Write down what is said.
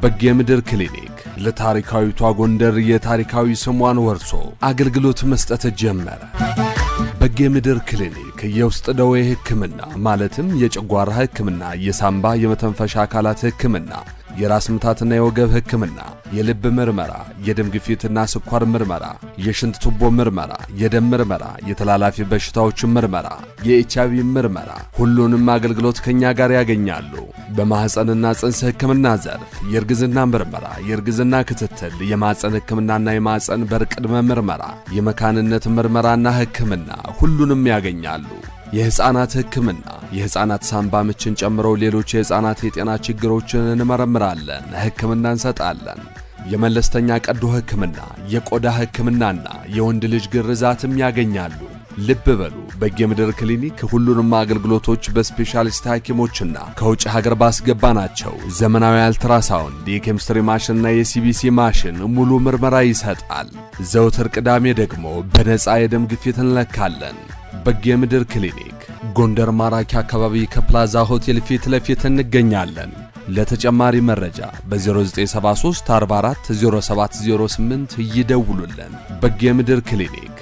በጌምድር ክሊኒክ ለታሪካዊቷ ጎንደር የታሪካዊ ስሟን ወርሶ አገልግሎት መስጠት ጀመረ። በጌምድር ክሊኒክ የውስጥ ደዌ ሕክምና ማለትም የጨጓራ ሕክምና፣ የሳምባ የመተንፈሻ አካላት ሕክምና፣ የራስ ምታትና የወገብ ሕክምና፣ የልብ ምርመራ፣ የደም ግፊትና ስኳር ምርመራ፣ የሽንት ቱቦ ምርመራ፣ የደም ምርመራ፣ የተላላፊ በሽታዎች ምርመራ፣ የኤችአይቪ ምርመራ፣ ሁሉንም አገልግሎት ከኛ ጋር ያገኛሉ። በማህፀንና ጽንስ ሕክምና ዘርፍ የእርግዝና ምርመራ፣ የእርግዝና ክትትል፣ የማህፀን ሕክምናና የማህፀን በር ቅድመ ምርመራ፣ የመካንነት ምርመራና ሕክምና ሁሉንም ያገኛሉ። የሕፃናት ሕክምና የሕፃናት ሳምባ ምችን ጨምሮ ሌሎች የሕፃናት የጤና ችግሮችን እንመረምራለን፣ ሕክምና እንሰጣለን። የመለስተኛ ቀዶ ሕክምና፣ የቆዳ ሕክምናና የወንድ ልጅ ግርዛትም ያገኛሉ። ልብ በሉ፣ በጌምድር ክሊኒክ ሁሉንም አገልግሎቶች በስፔሻሊስት ሐኪሞችና ከውጭ ሀገር ባስገባናቸው ዘመናዊ አልትራሳውንድ፣ የኬሚስትሪ ማሽንና የሲቢሲ ማሽን ሙሉ ምርመራ ይሰጣል። ዘውትር ቅዳሜ ደግሞ በነፃ የደም ግፊት እንለካለን። በጌምድር ክሊኒክ ጎንደር ማራኪ አካባቢ ከፕላዛ ሆቴል ፊት ለፊት እንገኛለን። ለተጨማሪ መረጃ በ0973 44 0708 ይደውሉልን። በጌምድር ክሊኒክ